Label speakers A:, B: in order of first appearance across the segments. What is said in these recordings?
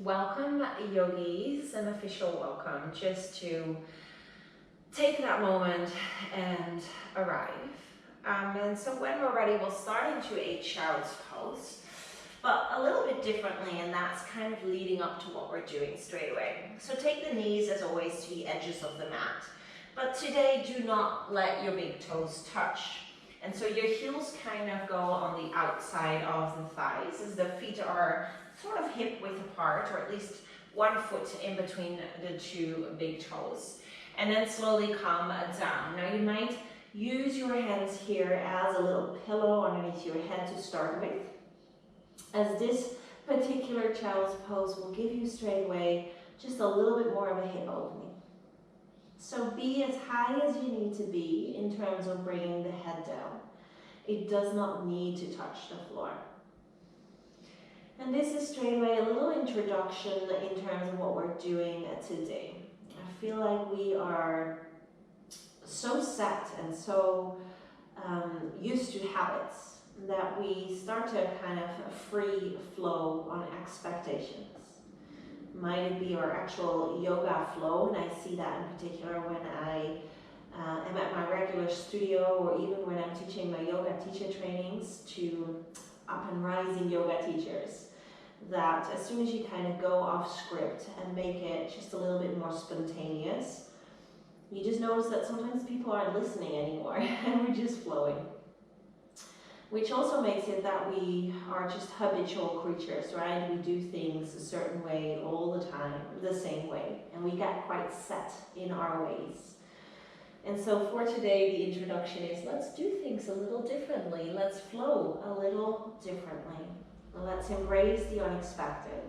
A: Welcome, yogis, an official welcome, just to take that moment and arrive. And so when we're ready, we'll start into a child's pose, but a little bit differently, and that's kind of leading up to what we're doing straight away. So take the knees, as always, to the edges of the mat. But today, do not let your big toes touch. And so your heels kind of go on the outside of the thighs, as the feet are sort of hip width apart, or at least 1 foot in between the two big toes. And then slowly come down. Now you might use your hands here as a little pillow underneath your head to start with, as this particular child's pose will give you straight away just a little bit more of a hip opening. So be as high as you need to be in terms of bringing the head down. It does not need to touch the floor. And this is straight away a little introduction in terms of what we're doing today. I feel like we are so set and so used to habits that we start to kind of free flow on expectations. Might it be our actual yoga flow, and I see that in particular when I am at my regular studio, or even when I'm teaching my yoga teacher trainings to up and rising yoga teachers, that as soon as you kind of go off script and make it just a little bit more spontaneous, you just notice that sometimes people aren't listening anymore and we're just flowing. Which also makes it that we are just habitual creatures, right? We do things a certain way all the time, the same way, and we get quite set in our ways. And so for today, the introduction is, let's do things a little differently. Let's flow a little differently. Let's embrace the unexpected.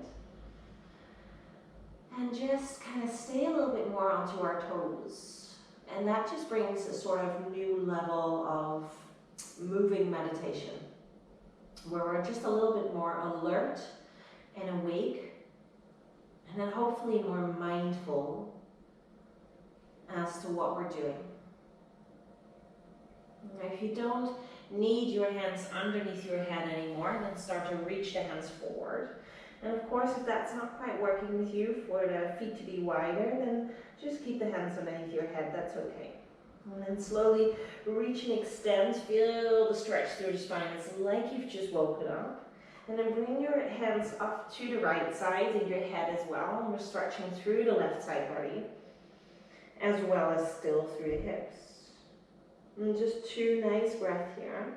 A: And just kind of stay a little bit more onto our toes. And that just brings a sort of new level of moving meditation, where we're just a little bit more alert and awake, and then hopefully more mindful as to what we're doing. Now, if you don't need your hands underneath your head anymore, then start to reach the hands forward. And of course, if that's not quite working with you, for the feet to be wider, then just keep the hands underneath your head, that's okay. And then slowly reach and extend, feel the stretch through the spine. It's like you've just woken up. And then bring your hands up to the right side and your head as well. And we're stretching through the left side body, as well as still through the hips. And just 2 nice breaths here.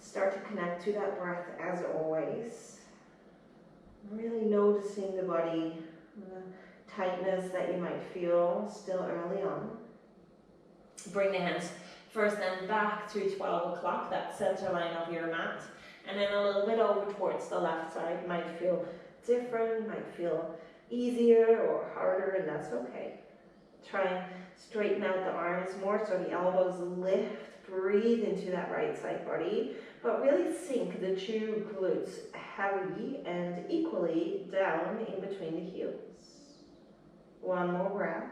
A: Start to connect to that breath as always. Really noticing the body, the tightness that you might feel still early on. Bring the hands first then back to 12 o'clock, that center line of your mat, and then a little bit over towards the left side. Might feel different, might feel easier or harder, and that's okay. Try and straighten out the arms more so the elbows lift, breathe into that right side body, but really sink the 2 glutes heavy and equally down in between the heels. 1 more breath.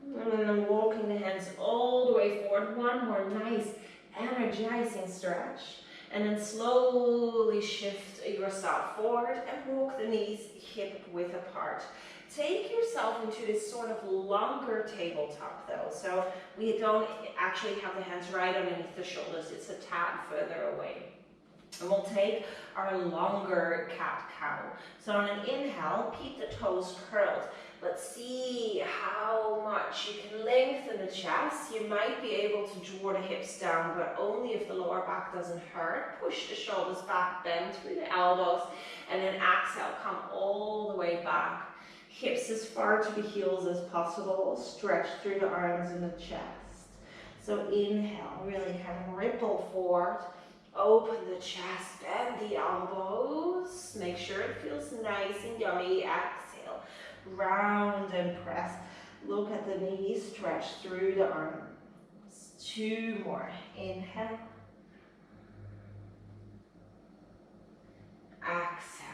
A: And then walking the hands all the way forward. 1 more nice energizing stretch. And then slowly shift yourself forward and walk the knees hip width apart. Take yourself into this sort of longer tabletop though. So we don't actually have the hands right underneath the shoulders. It's a tad further away. And we'll take our longer cat-cow. So on an inhale, keep the toes curled. Let's see how much you can lengthen the chest. You might be able to draw the hips down, but only if the lower back doesn't hurt. Push the shoulders back, bend through the elbows, and then exhale, come all the way back. Hips as far to the heels as possible. Stretch through the arms and the chest. So inhale, really kind of ripple forward. Open the chest, bend the elbows. Make sure it feels nice and yummy. Exhale, round and press. Look at the knees, stretch through the arms. 2 more. Inhale. Exhale.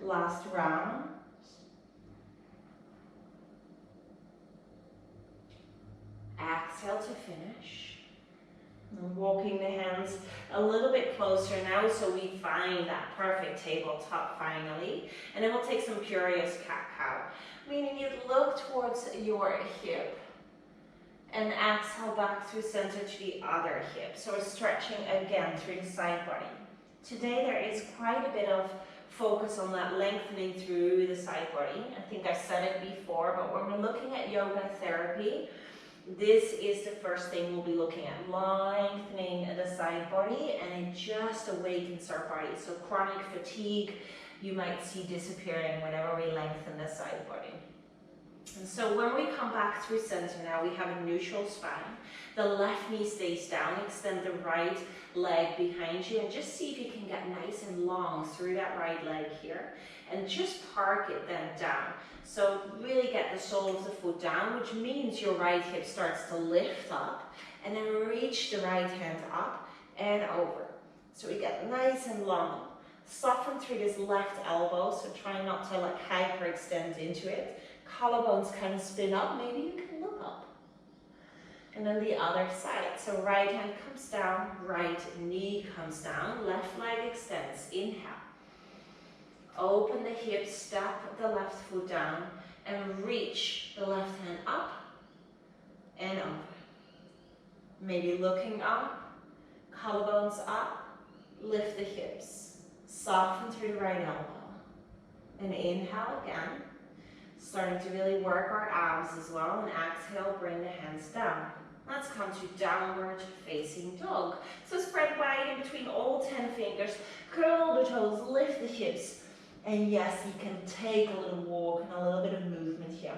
A: Last round. 1 exhale to finish. And walking the hands a little bit closer now so we find that perfect tabletop finally. And then we'll take some curious cat-cow, meaning you look towards your hip and exhale back through center to the other hip. So we're stretching again through the side body. Today there is quite a bit of focus on that lengthening through the side body. I think I said it before, but when we're looking at yoga therapy, this is the first thing we'll be looking at, lengthening the side body, and it just awakens our body. So chronic fatigue, you might see disappearing whenever we lengthen the side body. And so when we come back through center now, we have a neutral spine. The left knee stays down, extend the right leg behind you, and just see if you can get nice and long through that right leg here. And just park it then down. So really get the sole of the foot down, which means your right hip starts to lift up, and then reach the right hand up and over. So we get nice and long. Soften through this left elbow, so try not to like hyperextend into it. Collarbones kind of spin up, maybe you can look up. And then the other side, so right hand comes down, right knee comes down, left leg extends, inhale. Open the hips, step the left foot down, and reach the left hand up and over. Maybe looking up, collarbones up, lift the hips. Soften through the right elbow. And inhale again. Starting to really work our abs as well. And exhale, bring the hands down. Let's come to downward facing dog. So spread wide in between all 10 fingers. Curl the toes, lift the hips. And yes, you can take a little walk and a little bit of movement here.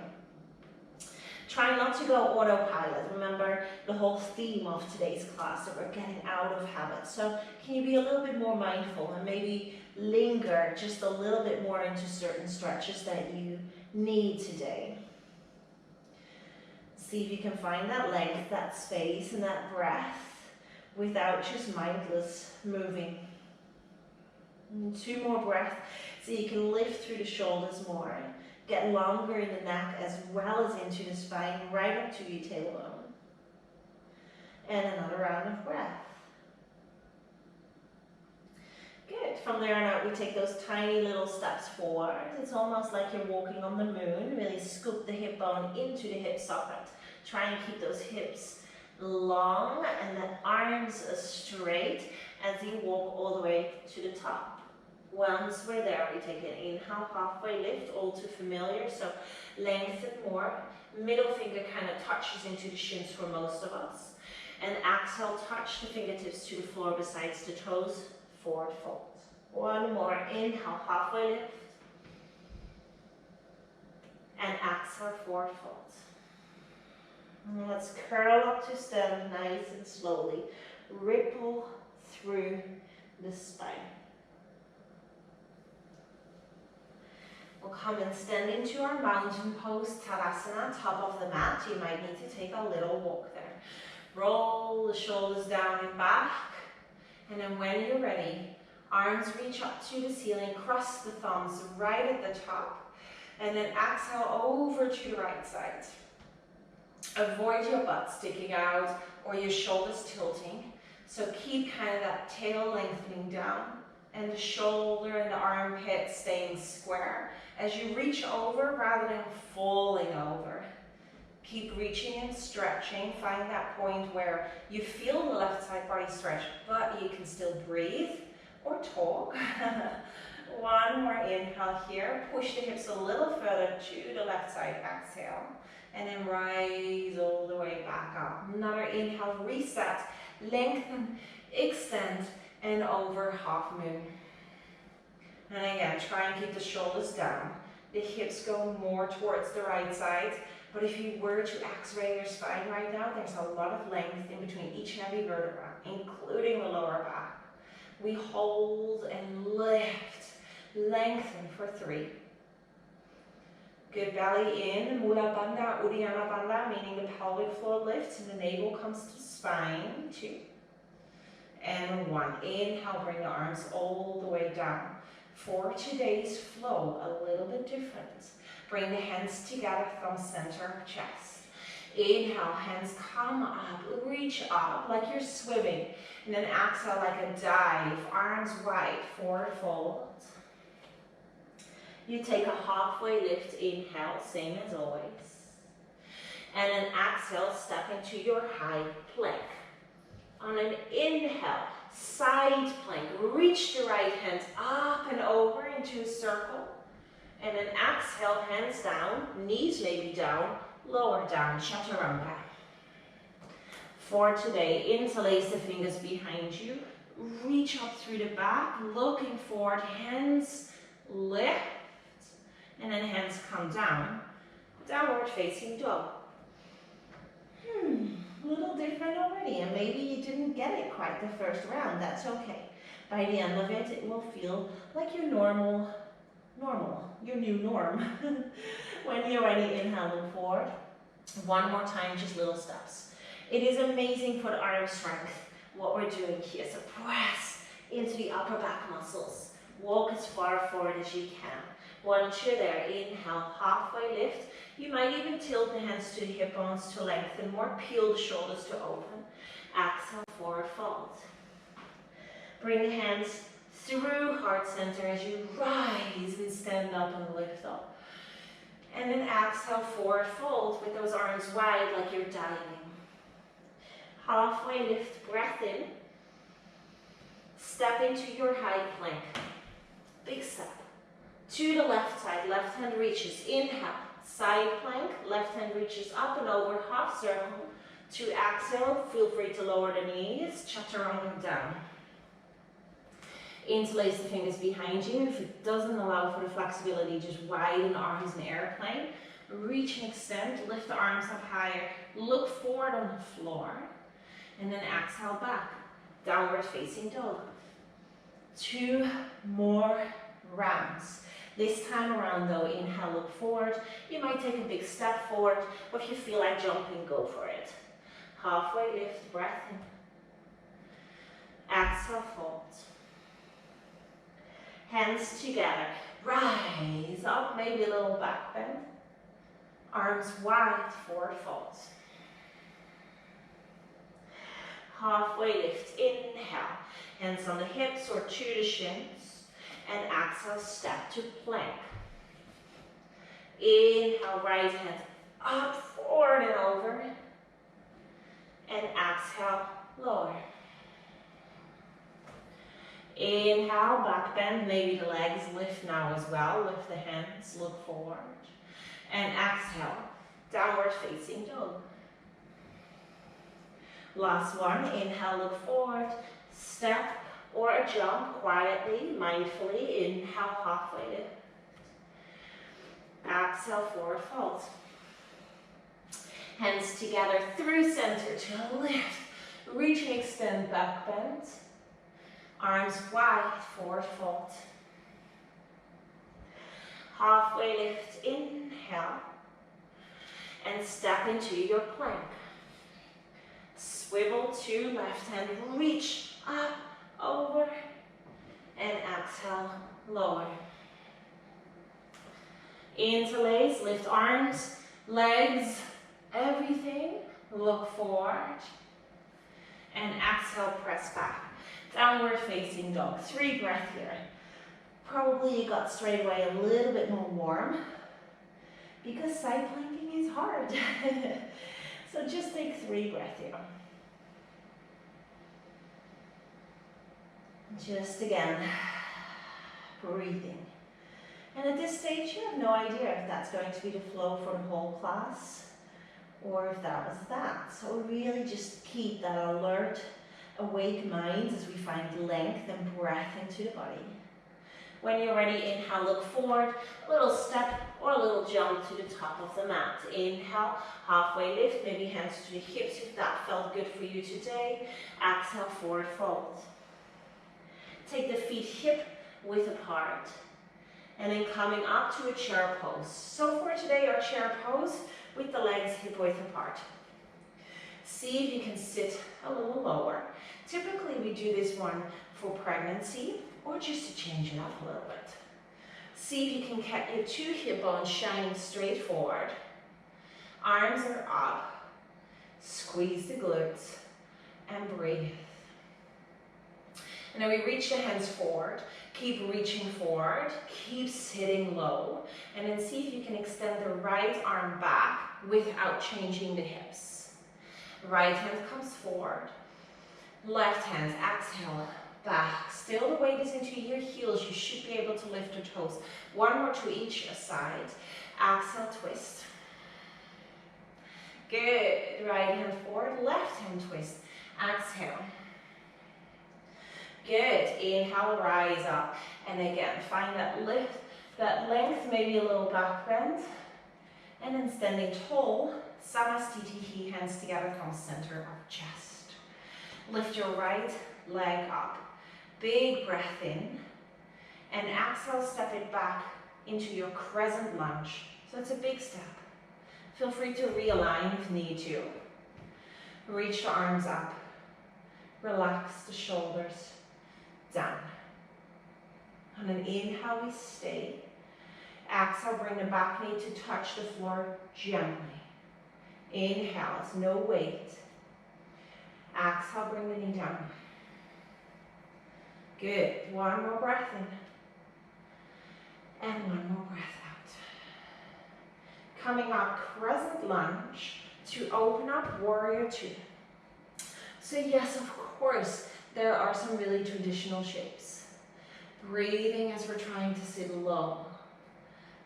A: Try not to go autopilot. Remember the whole theme of today's class that we're getting out of habit. So can you be a little bit more mindful and maybe linger just a little bit more into certain stretches that you need today. See if you can find that length, that space, and that breath without just mindless moving. And 2 more breaths so you can lift through the shoulders more. Get longer in the neck as well as into the spine, right up to your tailbone. And another round of breath. Good. From there on out, we take those tiny little steps forward. It's almost like you're walking on the moon. Really scoop the hip bone into the hip socket. Try and keep those hips long and the arms straight as you walk all the way to the top. Once we're there, we take an inhale, halfway lift, all too familiar, so lengthen more. Middle finger kind of touches into the shins for most of us. And exhale, touch the fingertips to the floor besides the toes, forward fold. One more, inhale, halfway lift. And exhale, forward fold. And let's curl up to stand nice and slowly. Ripple through the spine. We'll come and stand into our mountain pose, Tadasana, top of the mat. You might need to take a little walk there. Roll the shoulders down and back. And then when you're ready, arms reach up to the ceiling, cross the thumbs right at the top. And then exhale over to the right side. Avoid your butt sticking out or your shoulders tilting. So keep kind of that tail lengthening down and the shoulder and the armpit staying square. As you reach over rather than falling over. Keep reaching and stretching. Find that point where you feel the left side body stretch, but you can still breathe or talk. One more inhale here. Push the hips a little further to the left side. Exhale. And then rise all the way back up. Another inhale, reset, lengthen, extend, and over half moon. And again, try and keep the shoulders down. The hips go more towards the right side. But if you were to x-ray your spine right now, there's a lot of length in between each and every vertebra, including the lower back. We hold and lift, lengthen for 3. Good, belly in, Mula Bandha, Uddiyana Bandha, meaning the pelvic floor lifts and the navel comes to spine. 2. And 1. Inhale, bring the arms all the way down. For today's flow, a little bit different. Bring the hands together from center of chest. Inhale, hands come up, reach up like you're swimming. And then exhale like a dive, arms wide, forward fold. You take a halfway lift, inhale, same as always. And then exhale, step into your high plank. On an inhale, side plank, reach the right hand up and over into a circle. And then exhale, hands down, knees maybe down, lower down, chaturanga. For today, interlace the fingers behind you, reach up through the back, looking forward, hands lift, and then hands come down, downward facing dog. A little different already, and maybe you didn't get it quite the first round, that's okay. By the end of it, it will feel like your normal, your new norm. When you're ready, inhale and forward. One more time, just little steps. It is amazing for the arm strength, what we're doing here. So press into the upper back muscles. Walk as far forward as you can. Once you're there, inhale, halfway lift. You might even tilt the hands to the hip bones to lengthen more, peel the shoulders to open. Exhale, forward fold. Bring the hands through heart center as you rise and stand up and lift up. And then exhale, forward fold with those arms wide like you're diving. Halfway lift, breath in. Step into your high plank. Big step. To the left side, left hand reaches, inhale. Side plank, left hand reaches up and over, half circle. To exhale, feel free to lower the knees, chaturanga down. Interlace the fingers behind you. If it doesn't allow for the flexibility, just widen the arms in airplane. Reach and extend, lift the arms up higher, look forward on the floor, and then exhale back, downward facing dog. 2 more rounds. This time around though, inhale, look forward. You might take a big step forward, or if you feel like jumping, go for it. Halfway lift, breath in. Exhale, fold. Hands together, rise up, maybe a little back bend. Arms wide, forward fold. Halfway lift, inhale. Hands on the hips or to the shins. And exhale, step to plank. Inhale, right hand up, forward and over. And exhale, lower. Inhale, back bend, maybe the legs lift now as well. Lift the hands, look forward. And exhale, downward facing dog. Last one, inhale, look forward, step or a jump quietly, mindfully. Inhale, halfway lift. Exhale, forward fold. Hands together through center to lift. Reach and extend, back bend. Arms wide, forward fold. Halfway lift, inhale. And step into your plank. Swivel to left hand, reach up, over, and exhale, lower. Interlace, lift arms, legs, everything. Look forward. And exhale, press back. Downward facing dog. 3 breaths here. Probably you got straight away a little bit more warm because side planking is hard. So just take 3 breaths here. Just again, breathing. And at this stage, you have no idea if that's going to be the flow for the whole class or if that was that. So really just keep that alert, awake mind as we find length and breath into the body. When you're ready, inhale, look forward, a little step or a little jump to the top of the mat. Inhale, halfway lift, maybe hands to the hips if that felt good for you today. Exhale, forward fold. Take the feet hip width apart. And then coming up to a chair pose. So for today, our chair pose with the legs hip width apart. See if you can sit a little lower. Typically, we do this one for pregnancy or just to change it up a little bit. See if you can get your 2 hip bones shining straight forward. Arms are up. Squeeze the glutes and breathe. And then we reach the hands forward. Keep reaching forward. Keep sitting low. And then see if you can extend the right arm back without changing the hips. Right hand comes forward. Left hand, exhale, back. Still the weight is into your heels. You should be able to lift your toes. One more to each side. Exhale, twist. Good. Right hand forward, left hand twist. Exhale. Good. Inhale, rise up. And again, find that lift, that length, maybe a little back bend. And then standing tall, Samastitihi, hands together, come center of chest. Lift your right leg up. Big breath in. And exhale, step it back into your crescent lunge. So it's a big step. Feel free to realign if need to. Reach the arms up. Relax the shoulders down. On an inhale, we stay. Exhale, bring the back knee to touch the floor gently. Inhale, it's no weight. Exhale, bring the knee down. Good. One more breath in. And one more breath out. Coming up, crescent lunge to open up, warrior two. So yes, of course, there are some really traditional shapes. Breathing as we're trying to sit low.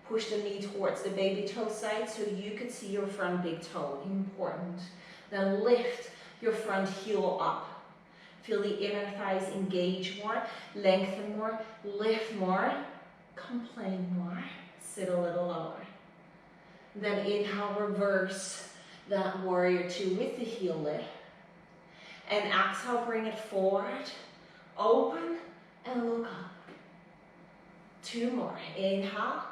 A: Push the knee towards the baby toe side so you could see your front big toe. Important. Then lift your front heel up. Feel the inner thighs engage more, lengthen more, lift more, complain more, sit a little lower. Then inhale, reverse that warrior two with the heel lift. And exhale, bring it forward, open, and look up. Two more. Inhale,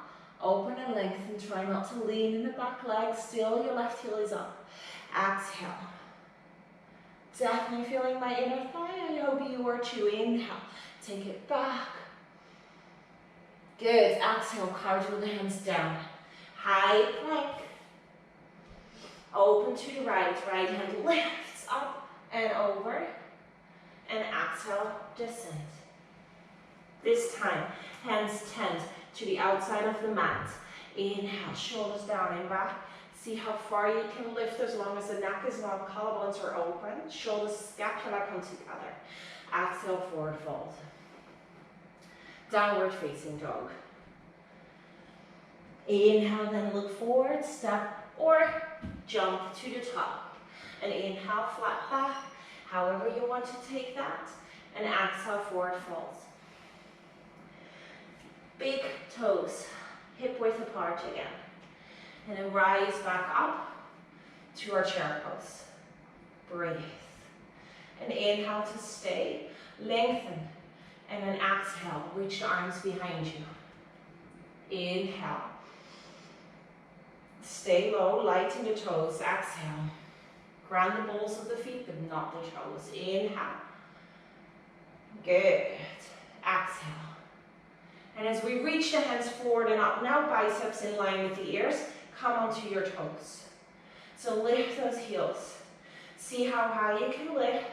A: open and lengthen. Try not to lean in the back leg. Still, your left heel is up. Exhale. Definitely feeling my inner thigh. I hope you are too. Inhale, take it back. Good. Exhale, cartwheel the hands down. High plank. Open to the right. Right hand lifts up and over. And exhale, descend. This time, hands tend to the outside of the mat. Inhale, shoulders down and back. See how far you can lift as long as the neck is not, collarbones are open. Shoulders, scapula come together. Exhale, forward fold. Downward facing dog. Inhale, then look forward, step or jump to the top. And inhale, flat back, however you want to take that. And exhale, forward fold. Big toes, hip width apart again. And then rise back up to our chair pose. Breathe. And inhale to stay, lengthen. And then exhale, reach the arms behind you. Inhale. Stay low, lighten the toes, exhale. Ground the balls of the feet, but not the toes. Inhale. Good. Exhale. And as we reach the hands forward and up, now biceps in line with the ears, come onto your toes. So lift those heels. See how high you can lift.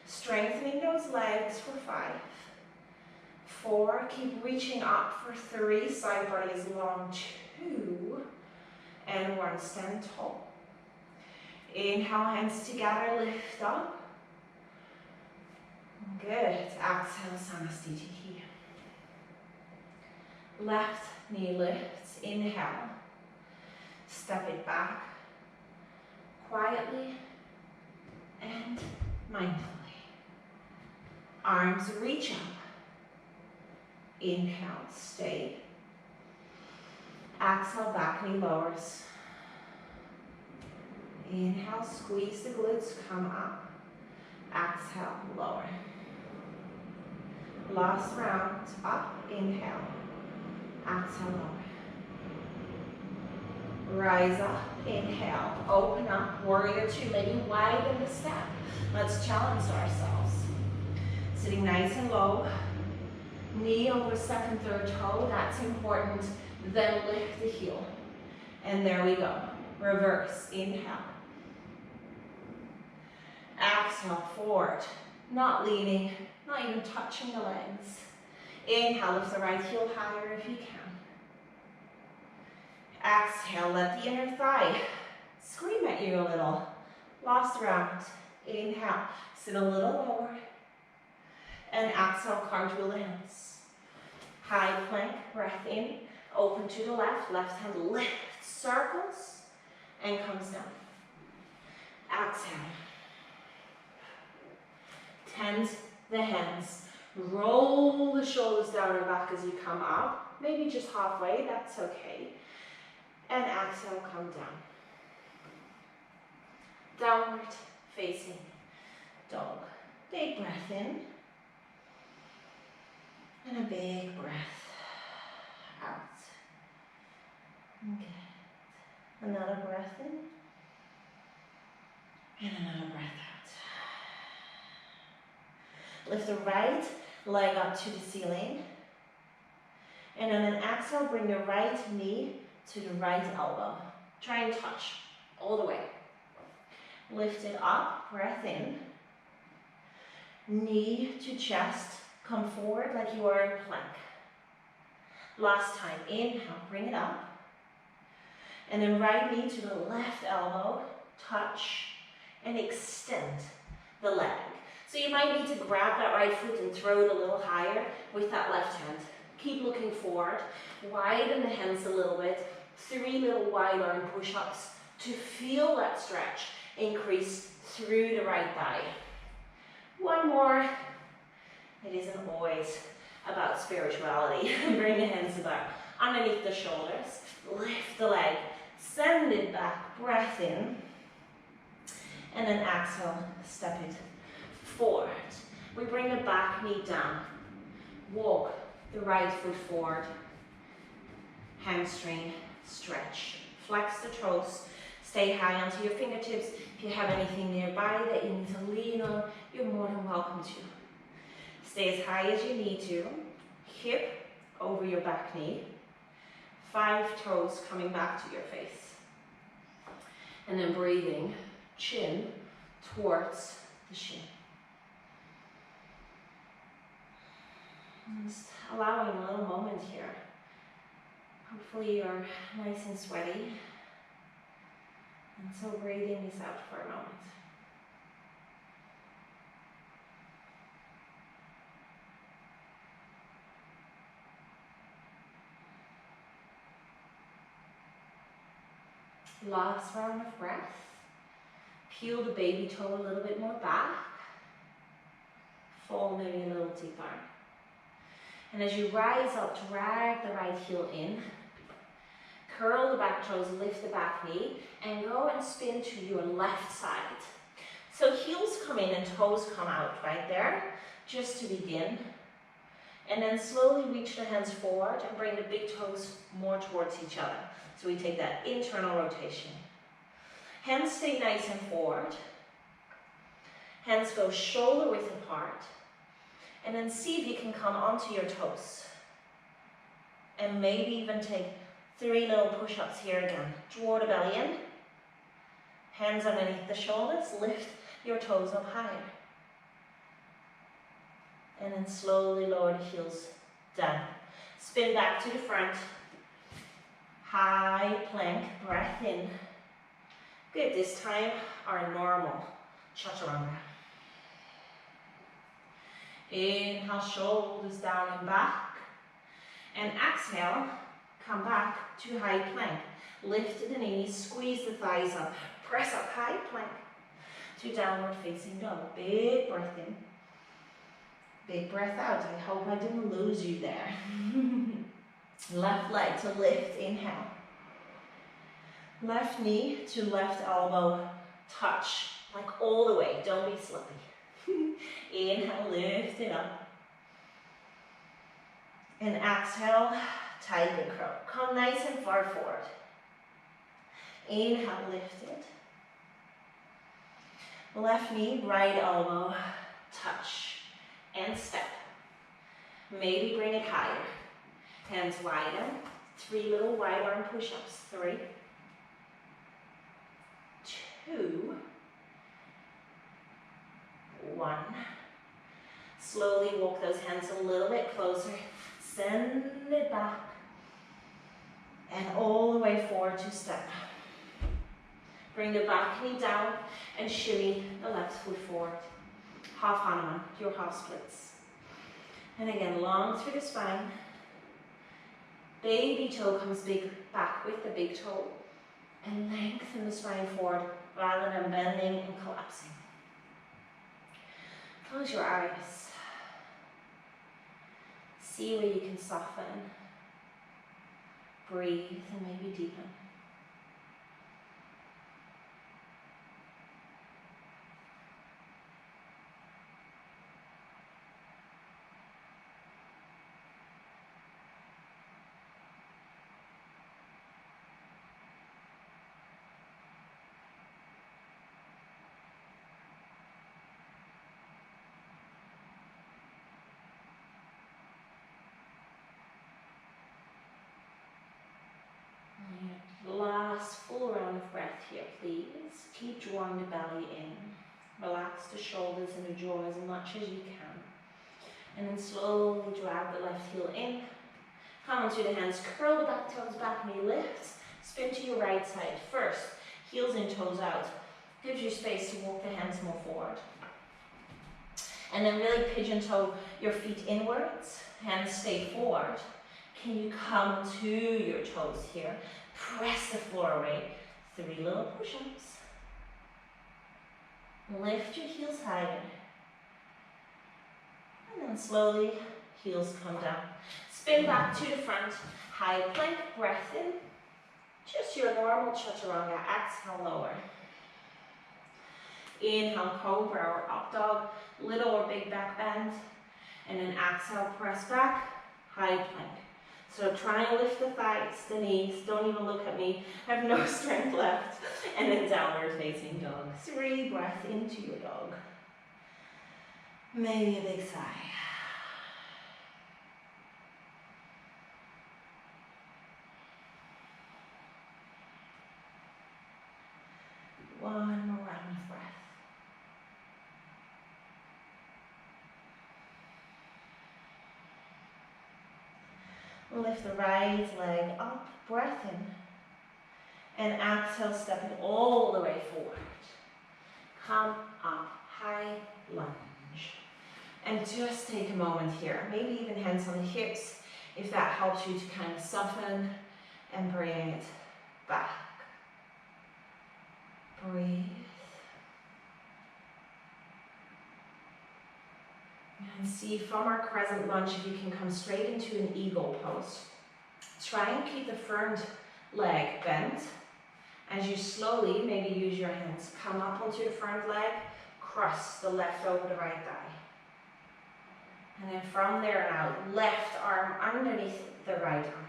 A: Strengthening those legs for 5. 4, keep reaching up for 3, side body is long, 2, and 1, stand tall. Inhale, hands together, lift up. Good, exhale, Samastitihi. Left knee lifts, inhale. Step it back, quietly and mindfully. Arms reach up. Inhale, stay. Exhale, back knee lowers. Inhale, squeeze the glutes, come up. Exhale, lower. Last round, up, inhale. Exhale, lower. Rise up, inhale, open up, warrior two, maybe widen the step. Let's challenge ourselves. Sitting nice and low, knee over second, third toe, that's important. Then lift the heel. And there we go. Reverse, inhale. exhale, forward. Not leaning, not even touching the legs. Inhale, lift the right heel higher if you can. Exhale, let the inner thigh scream at you a little. Last round. Inhale, sit a little lower. And exhale, cartwheel the hands. High plank, breath in. Open to the left, left hand lifts, circles, and comes down. Exhale. Tense the hands. Roll the shoulders down and back as you come up. Maybe just halfway, that's okay. And exhale, come down. Downward facing dog. Big breath in. And a big breath out. Okay. Another breath in. And another breath out. Lift the right leg up to the ceiling. And on an exhale, bring the right knee to the right elbow. Try and touch all the way. Lift it up, breath in. Knee to chest, come forward like you are in plank. Last time, inhale, bring it up. And then right knee to the left elbow, touch, and extend the leg. So you might need to grab that right foot and throw it a little higher with that left hand. Keep looking forward, widen the hands a little bit, 3 little wide arm push-ups to feel that stretch increase through the right thigh. One more. It isn't always about spirituality. Bring the hands back underneath the shoulders, lift the leg, send it back, breath in, and then exhale, step it forward. We bring the back knee down, walk the right foot forward, hamstring stretch, flex the toes, stay high onto your fingertips. If you have anything nearby that you need to lean on, you're more than welcome to. Stay as high as you need to, hip over your back knee, 5 toes coming back to your face. And then breathing, chin towards the shin. Just allowing a little moment here. Hopefully you're nice and sweaty. And so breathing this out for a moment. Last round of breath. Peel the baby toe a little bit more back. Fall maybe a little deeper. And as you rise up, drag the right heel in. Curl the back toes, lift the back knee, and go and spin to your left side. So heels come in and toes come out right there, just to begin. And then slowly reach the hands forward and bring the big toes more towards each other. So we take that internal rotation. Hands stay nice and forward. Hands go shoulder width apart. And then see if you can come onto your toes. And maybe even take 3 little push-ups here again. Draw the belly in. Hands underneath the shoulders. Lift your toes up higher. And then slowly lower the heels down. Spin back to the front. High plank, breath in. Good, this time our normal chaturanga. Inhale, shoulders down and back. And exhale, come back to high plank. Lift the knees, squeeze the thighs up. Press up, high plank to downward facing dog. Big breath in. Big breath out. I hope I didn't lose you there. Left leg to lift, inhale. Left knee to left elbow, touch, like all the way, don't be slippy. Inhale, lift it up. And exhale, tighten and curl. Come nice and far forward. Inhale, lift it. Left knee, right elbow, touch, and step. Maybe bring it higher. Hands widen. 3 little wide arm push-ups. 3, 2, 1. Slowly walk those hands a little bit closer. Send it back. And all the way forward to step. Bring the back knee down and shimmy the left foot forward. Half Hanuman, your half splits. And again, long through the spine. Baby toe comes back with the big toe. And lengthen the spine forward rather than bending and collapsing. Close your eyes. See where you can soften. Breathe and maybe deepen. Last full round of breath here, please. Keep drawing the belly in. Relax the shoulders and the jaw as much as you can. And then slowly drag the left heel in. Come onto the hands, curl the back toes back, knee lifts. Spin to your right side first. Heels in, toes out. Gives you space to walk the hands more forward. And then really pigeon toe your feet inwards. Hands stay forward. Can you come to your toes here? Press the floor away. 3 little push-ups. Lift your heels higher. And then slowly, heels come down. Spin back to the front. High plank, breath in. Just your normal chaturanga. Exhale, lower. Inhale, cobra or up dog. Little or big back bend. And then exhale, press back. High plank. So try and lift the thighs, the knees, don't even look at me, I have no strength left. And then downward facing dog. 3 breath into your dog. Maybe a big sigh. One more round of breath. Lift the right leg up, breath in. And exhale, step it all the way forward. Come up, high lunge. And just take a moment here, maybe even hands on the hips, if that helps you to kind of soften and bring it back. Breathe. And see from our crescent lunge if you can come straight into an eagle pose. Try and keep the front leg bent. As you slowly, maybe use your hands, come up onto the front leg, cross the left over the right thigh. And then from there now, left arm underneath the right arm.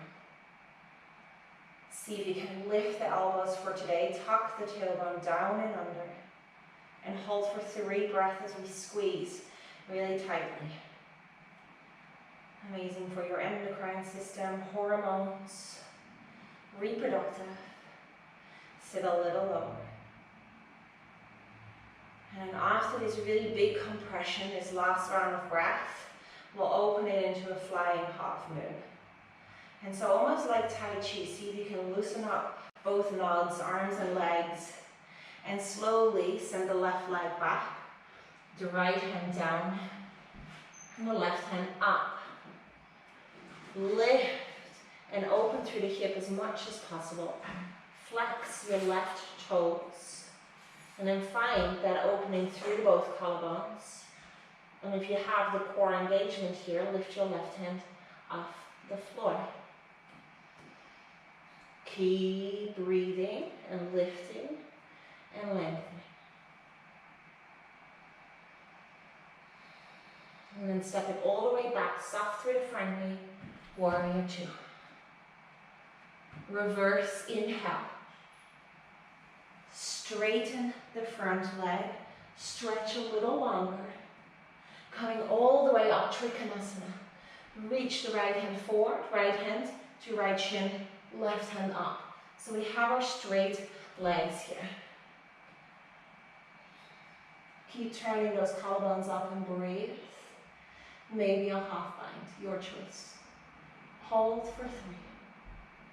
A: See if you can lift the elbows for today, tuck the tailbone down and under. And hold for 3 breaths as we squeeze really tightly. Amazing for your endocrine system, hormones, reproductive. Sit a little lower. And after this really big compression, this last round of breath, we'll open it into a flying half moon. And so almost like Tai Chi, see if you can loosen up both nods, arms and legs, and slowly send the left leg back. The right hand down, and the left hand up. Lift and open through the hip as much as possible. Flex your left toes. And then find that opening through both collarbones. And if you have the core engagement here, lift your left hand off the floor. Keep breathing and lifting and lengthening. And then step it all the way back, soft through the front knee, warrior 2. Reverse inhale. Straighten the front leg, stretch a little longer. Coming all the way up, Trikonasana. Reach the right hand forward, right hand to right shin, left hand up. So we have our straight legs here. Keep turning those collarbones up and breathe. Maybe a half bind, your choice. Hold for 3.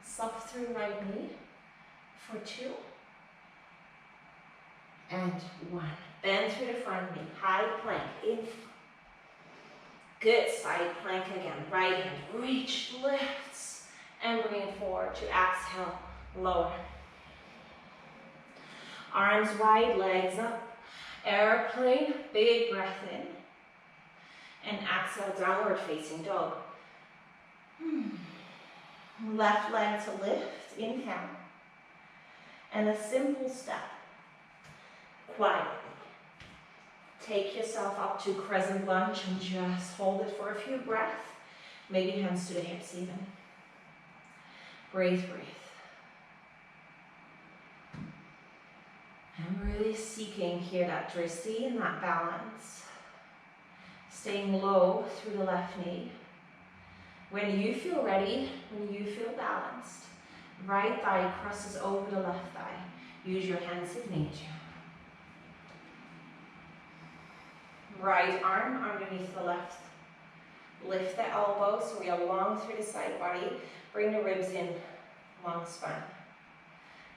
A: Suck through right knee for 2. And 1. Bend through the front knee. High plank. In. Good. Side plank again. Right hand. Reach. Lifts. And bring it forward to exhale. Lower. Arms wide. Legs up. Airplane. Big breath in. And exhale. Downward facing dog. Left leg to lift. Inhale. And a simple step. Quietly. Take yourself up to crescent lunge and just hold it for a few breaths. Maybe hands to the hips even. Breathe, breathe. And really seeking here that drishti and that balance. Staying low through the left knee. When you feel ready, when you feel balanced, right thigh crosses over the left thigh. Use your hands if need to. Right arm underneath the left. Lift the elbow so we are long through the side body. Bring the ribs in, long spine.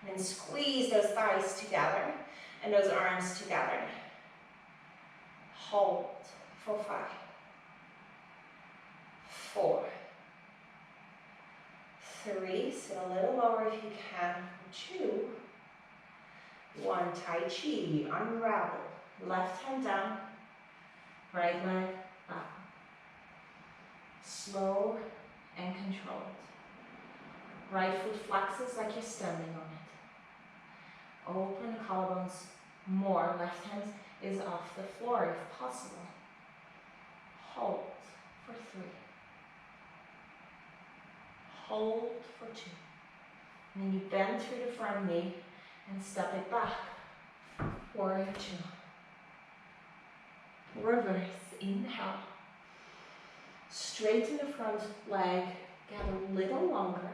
A: And then squeeze those thighs together and those arms together. Hold for 5, 4, 3, sit a little lower if you can, 2, 1, Tai Chi, unravel, left hand down, right leg up, slow and controlled, right foot flexes like you're standing on it, open the collarbones more, left hand is off the floor if possible, hold for 3, hold for 2. And then you bend through the front knee and step it back. Warrior 2. Reverse. Inhale. Straighten the front leg. Get a little longer.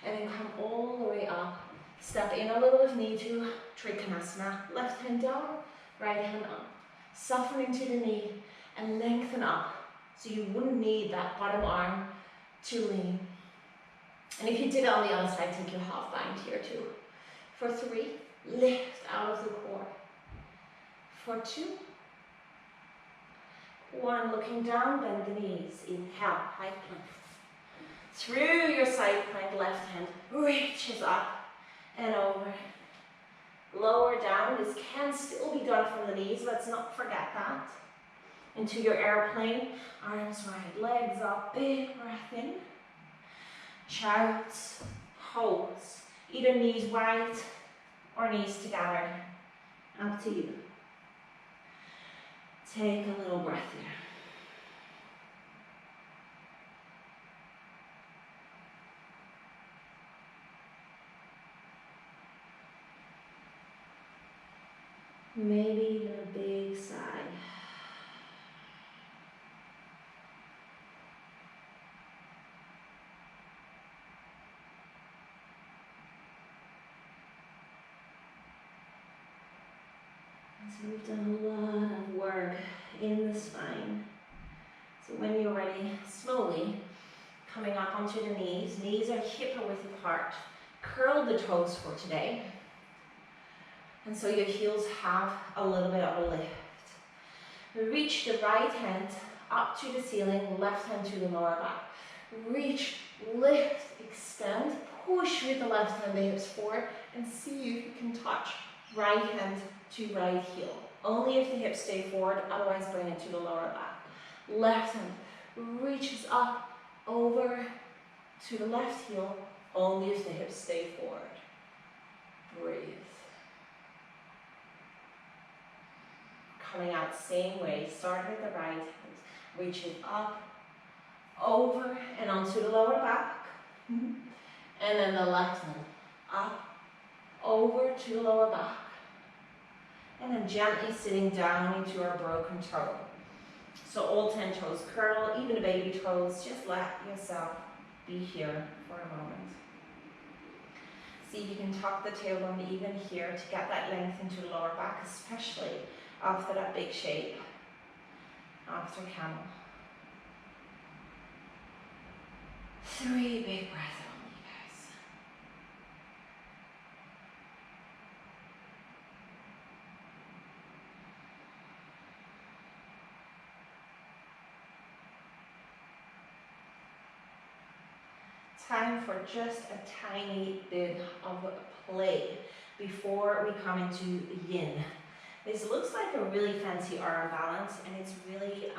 A: And then come all the way up. Step in a little if need to. Trikonasana. Left hand down. Right hand up. Soften into the knee and lengthen up. So you wouldn't need that bottom arm to lean. And if you did it on the other side, take your half bind here too. For 3, lift out of the core. For 2, 1, looking down, bend the knees. Inhale, high plank. Through your side plank, left hand reaches up and over. Lower down, this can still be done from the knees, let's not forget that. Into your airplane, arms wide, legs up, big breath in. Chariots, holds, either knees wide or knees together. Up to you. Take a little breath here. Maybe even a big sigh. So we've done a lot of work in the spine. So when you're ready, slowly coming up onto the knees. Knees are hip width apart. Curl the toes for today. And so your heels have a little bit of a lift. Reach the right hand up to the ceiling, left hand to the lower back. Reach, lift, extend, push with the left hand, the hips forward, and see if you can touch right hand to right heel. Only if the hips stay forward, otherwise bring it to the lower back. Left hand reaches up, over to the left heel, only if the hips stay forward. Breathe. Coming out same way, start with the right hand, reach it up, over and onto the lower back. And then the left hand, up, over to the lower back. And then gently sitting down into our broken toe. So all 10 toes curl, even the baby toes, just let yourself be here for a moment. See if you can tuck the tailbone even here to get that length into the lower back, especially After that big shape. After camel. 3 big breaths only, guys. Time for just a tiny bit of play before we come into yin. This looks like a really fancy arm balance, and it's really,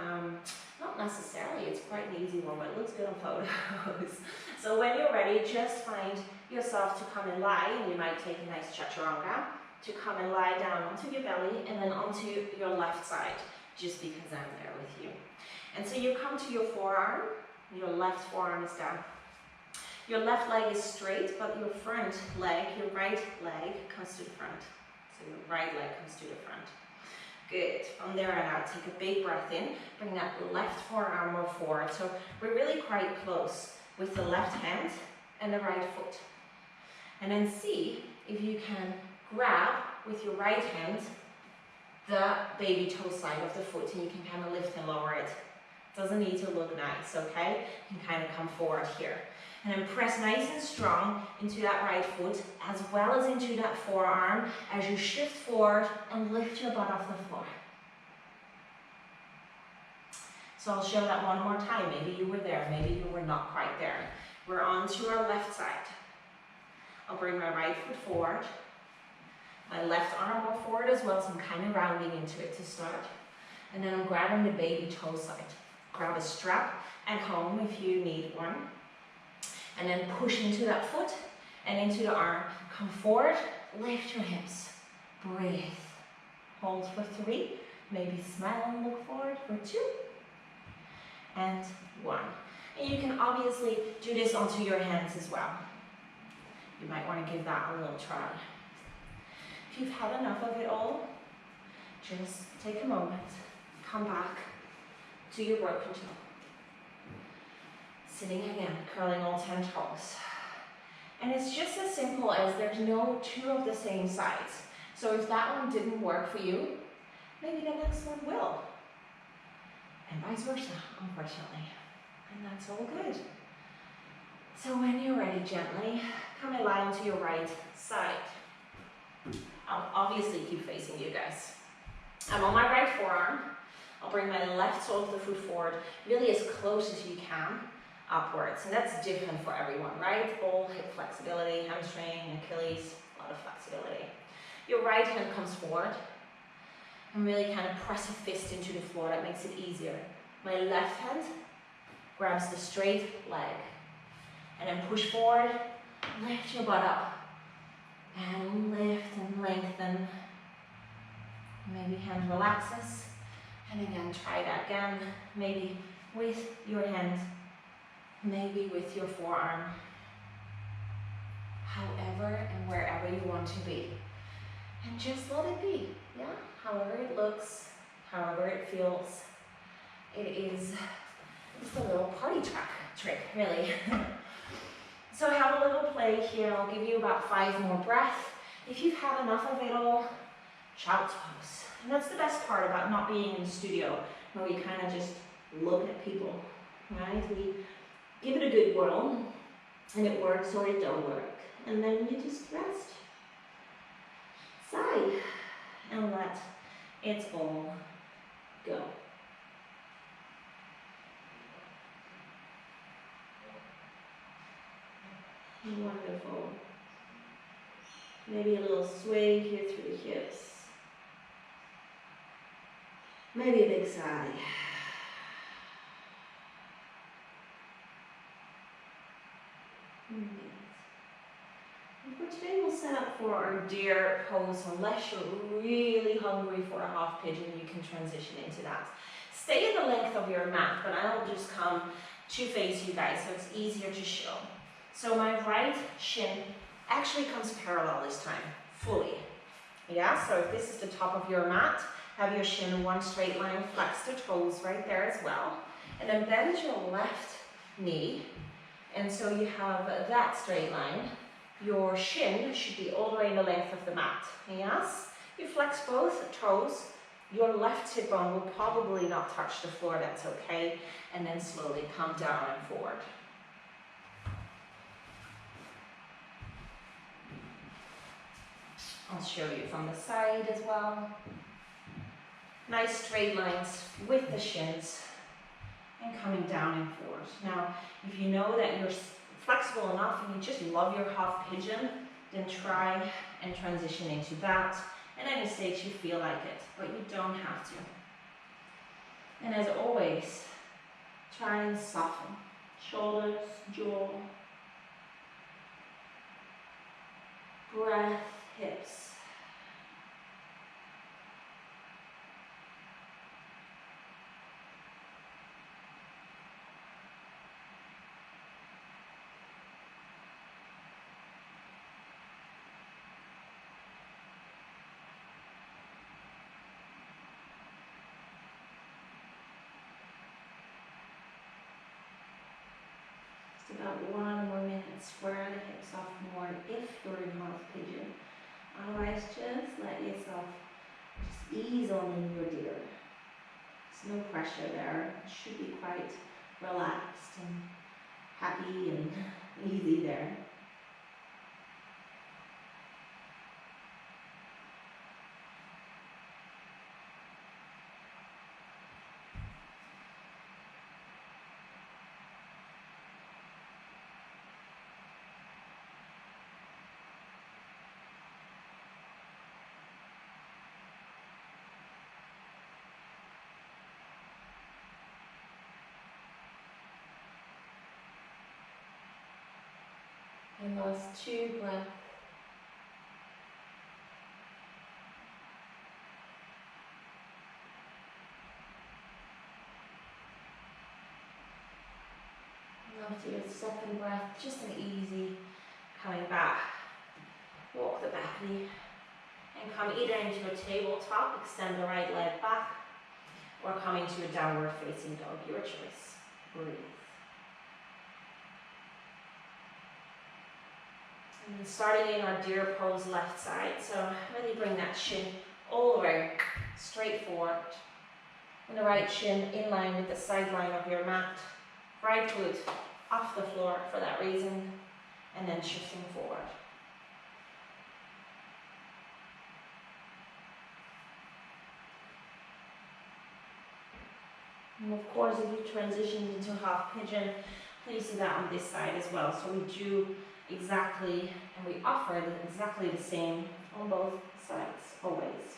A: not necessarily, it's quite an easy one, but it looks good on photos. So when you're ready, just find yourself to come and lie, and you might take a nice chaturanga, to come and lie down onto your belly and then onto your left side, just because I'm there with you. And so you come to your forearm, your left forearm is down. Your left leg is straight, but your front leg, your right leg comes to the front. So your right leg comes to the front. Good. From there on out, take a big breath in. Bring that left forearm more forward. So we're really quite close with the left hand and the right foot. And then see if you can grab with your right hand the baby toe side of the foot, and you can kind of lift and lower it. Doesn't need to look nice, okay? You can kind of come forward here. And then press nice and strong into that right foot, as well as into that forearm, as you shift forward and lift your butt off the floor. So I'll show that one more time. Maybe you were there, maybe you were not quite there. We're on to our left side. I'll bring my right foot forward, my left arm more forward as well, so I'm kind of rounding into it to start. And then I'm grabbing the baby toe side. Grab a strap at home if you need one. And then push into that foot and into the arm. Come forward, lift your hips. Breathe. Hold for 3. Maybe smile and look forward for 2. And 1. And you can obviously do this onto your hands as well. You might want to give that a little try. If you've had enough of it all, just take a moment. Come back to your broken toe. Sitting again, curling all 10 toes. And it's just as simple as there's no 2 of the same sides. So if that one didn't work for you, maybe the next one will. And vice versa, unfortunately. And that's all good. So when you're ready, gently come and lie onto your right side. I'll obviously keep facing you guys. I'm on my right forearm. I'll bring my left sole of the foot forward, really as close as you can, upwards. And that's different for everyone, right? All hip flexibility, hamstring, Achilles, a lot of flexibility. Your right hand comes forward and really kind of press a fist into the floor. That makes it easier. My left hand grabs the straight leg and then push forward, lift your butt up and lift and lengthen. Maybe hand relaxes. And again, try that again, maybe with your hand, maybe with your forearm, however and wherever you want to be. And just let it be, yeah? However it looks, however it feels. It is just a little party trick, really. So have a little play here. I'll give you about 5 more breaths. If you've had enough of it all, child's pose. And that's the best part about not being in the studio, where we kind of just look at people, right? We give it a good whirl, and it works or it don't work. And then you just rest, sigh, and let it all go. Wonderful. Maybe a little sway here through the hips. Maybe a big sigh. And for today, we'll set up for our deer pose. Unless you're really hungry for a half pigeon, you can transition into that. Stay in the length of your mat, but I'll just come to face you guys so it's easier to show. So my right shin actually comes parallel this time, fully. Yeah, so if this is the top of your mat, have your shin in one straight line, flex the toes right there as well. And then bend your left knee. And so you have that straight line. Your shin should be all the way in the length of the mat. Yes? You flex both toes Your left hip bone will probably not touch the floor, that's okay. And then slowly come down and forward. I'll show you from the side as well. Nice straight lines with the shins and coming down and forward. Now, if you know that you're flexible enough and you just love your half pigeon, then try and transition into that at any stage you feel like it, but you don't have to. And as always, try and soften shoulders, jaw, breath, hips. About 1 more minute, square the hips off more if you're in half pigeon. Otherwise, just let yourself just ease on in your deer. There's no pressure there. It should be quite relaxed and happy and easy there. And last 2 breaths. And after your second breath, just an easy coming back. Walk the back knee and come either into a tabletop, extend the right leg back, or come into a downward facing dog, your choice. Breathe. And then starting in our deer pose left side, so really bring that shin all the way straight forward. And the right shin in line with the side line of your mat. Right foot off the floor for that reason, and then shifting forward. And of course, if you transitioned into half pigeon, please do that on this side as well. So we do exactly, and we offer exactly the same on both sides, always.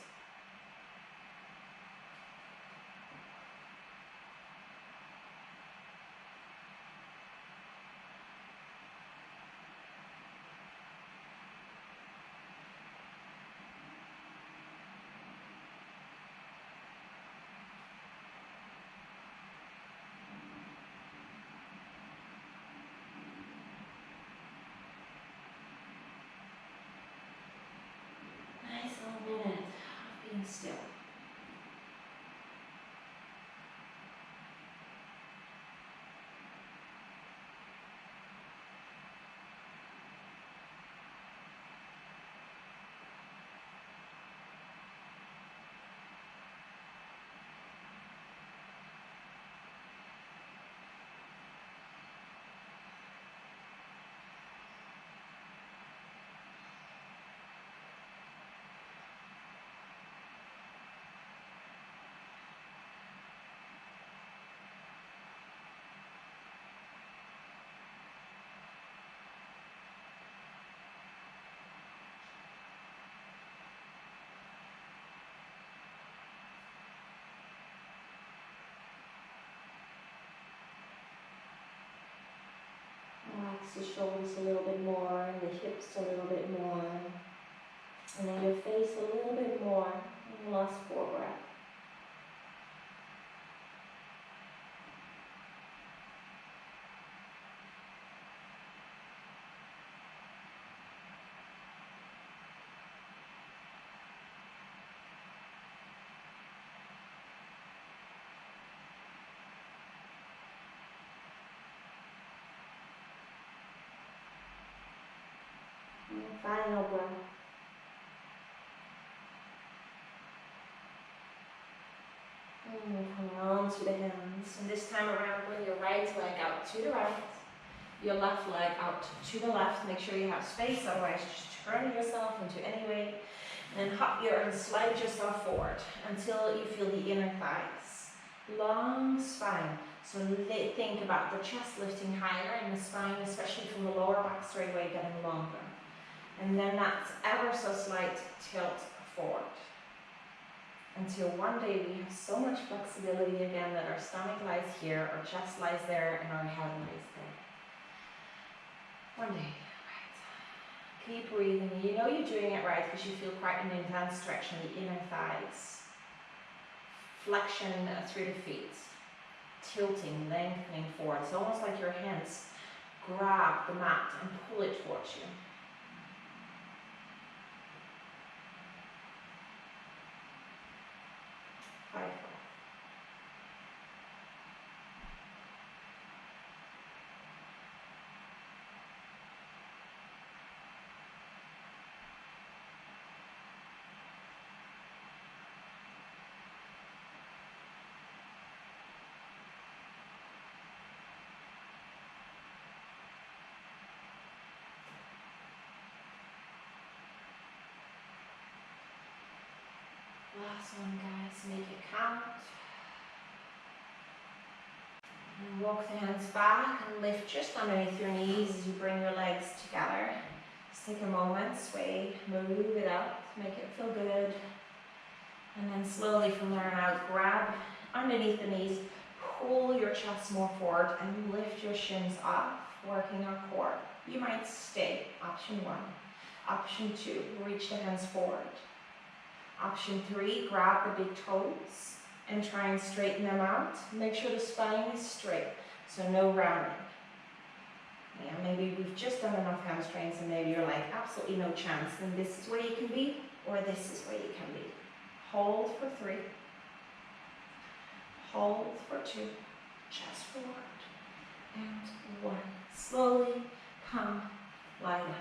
A: Nice little minute of being still. Relax the shoulders a little bit more, and the hips a little bit more, and then your face a little bit more in the last 4 breaths. And final breath. Coming on to the hands. And this time around, bring your right leg out to the right, your left leg out to the left. Make sure you have space, otherwise just turn yourself into any way. And then hop your and slide yourself forward until you feel the inner thighs. Long spine. So think about the chest lifting higher and the spine, especially from the lower back straightaway, getting longer. And then that's ever so slight tilt forward. Until one day we have so much flexibility again that our stomach lies here, our chest lies there, and our head lies there. One day, right. Keep breathing. You know you're doing it right because you feel quite an intense stretch in the inner thighs. Flexion through the feet. Tilting, lengthening forward. It's almost like your hands grab the mat and pull it towards you. Last one, guys, make it count. And walk the hands back and lift just underneath your knees as you bring your legs together. Just take a moment, sway, move it up, make it feel good. And then slowly from there on out, grab underneath the knees, pull your chest more forward and lift your shins up, working our core. You might stay, option 1. Option 2, reach the hands forward. Option 3, grab the big toes and try and straighten them out. Make sure the spine is straight, so no rounding. Yeah, maybe we've just done enough hamstrings and maybe you're like, absolutely no chance. Then this is where you can be, or this is where you can be. Hold for 3. Hold for 2. Chest forward. And 1. Slowly come, lie down.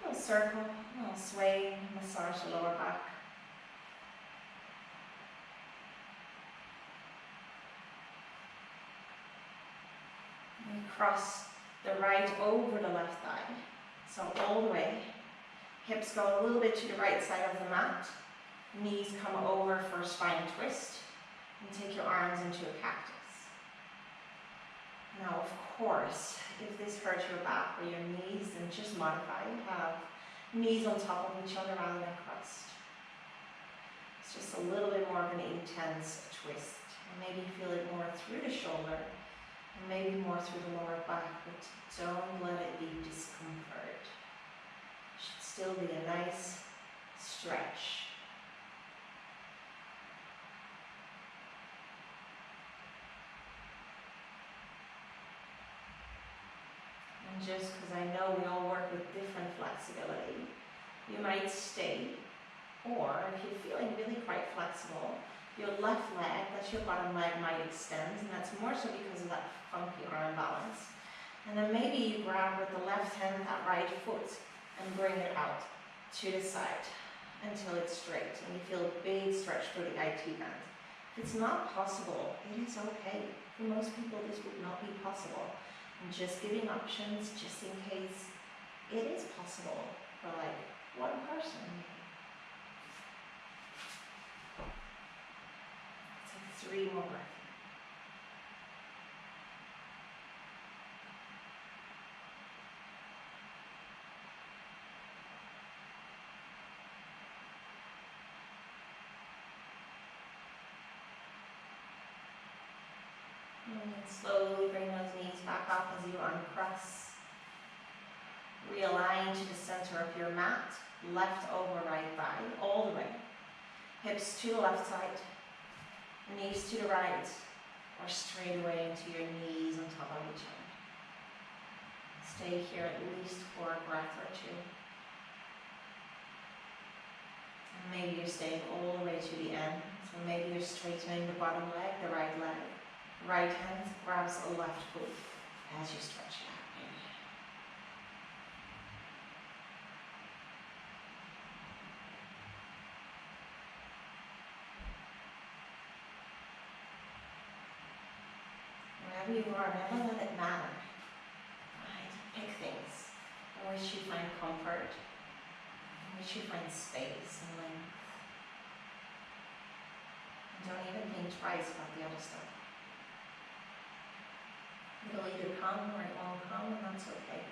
A: A little circle, a little sway, massage the lower back. And cross the right over the left thigh. So all the way. Hips go a little bit to the right side of the mat. Knees come over for a spine twist. And take your arms into a cactus. Now, of course, if this hurts your back or your knees, then just modify. Have knees on top of each other rather than crossed. It's just a little bit more of an intense twist. And maybe feel it more through the shoulder, and maybe more through the lower back, but don't let it be discomfort. It should still be a nice stretch. Just because I know we all work with different flexibility, you might stay, or if you're feeling really quite flexible, your left leg, that's your bottom leg, might extend, and that's more so because of that funky arm balance. And then maybe you grab with the left hand that right foot and bring it out to the side until it's straight, and you feel a big stretch through the IT band. If it's not possible, it is okay. For most people, this would not be possible. And just giving options, just in case it is possible for like one person. Take 3 more breaths. And then slowly bring those knees back up as you uncross. Realign to the center of your mat, left over right thigh, all the way. Hips to the left side, knees to the right, or straight away into your knees on top of each other. Stay here at least for a breath or 2. And maybe you're staying all the way to the end. So maybe you're straightening the bottom leg, the right leg. Right hand grabs the left foot as you stretch it out. Wherever you are, never let it matter. Right? Pick things in which you find comfort, in which you find space and length. And don't even think twice about the other stuff. It'll either come or it won't come, and that's okay.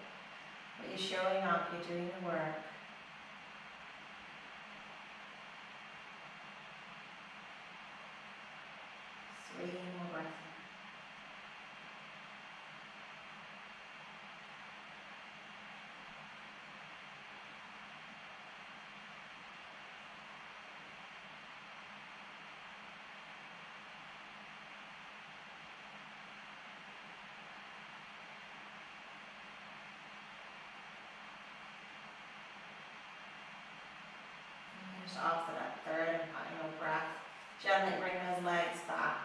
A: But you're showing up, you're doing the work. 3 more breaths. Finish off to that third and final breath. Gently bring those legs back.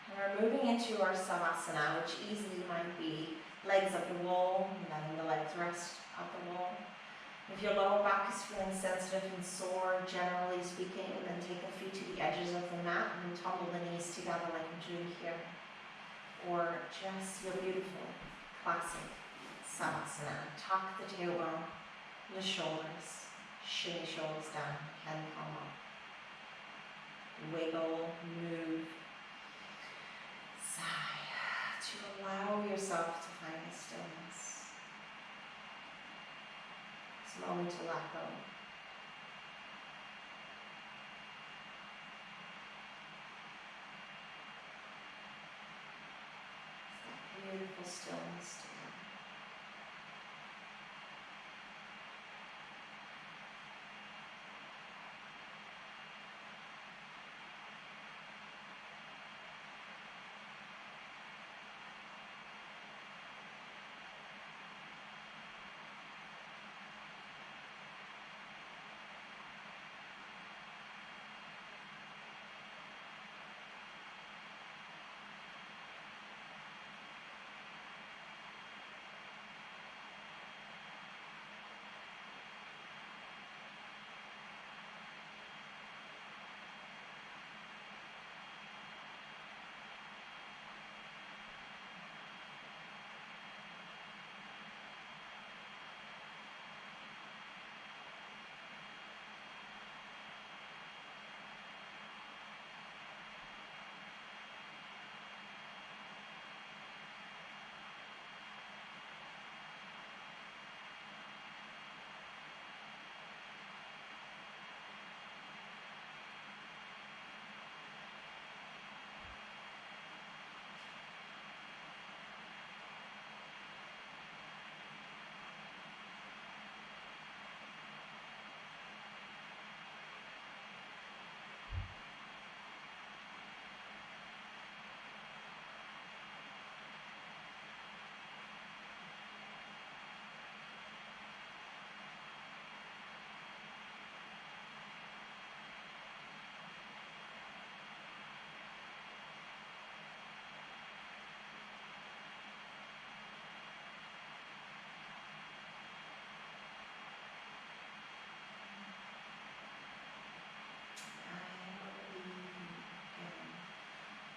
A: And we're moving into our savasana, which easily might be legs up the wall, and letting the legs rest up the wall. If your lower back is feeling sensitive and sore, generally speaking, then take the feet to the edges of the mat and tumble the knees together like I'm doing here. Or just your beautiful classic savasana. Tuck the tailbone, the shoulders, shimmy shoulders down, hand palm up. Wiggle, move, sigh, to allow yourself to find the stillness. It's a moment to let go. It's that beautiful stillness together.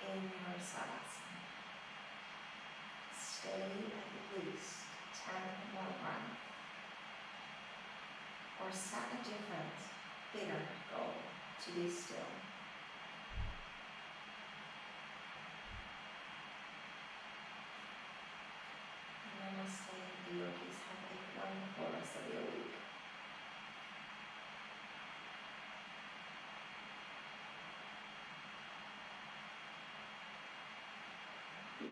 A: In your savasana. Stay at least 10 more breaths. Or set a different, bigger goal to be still.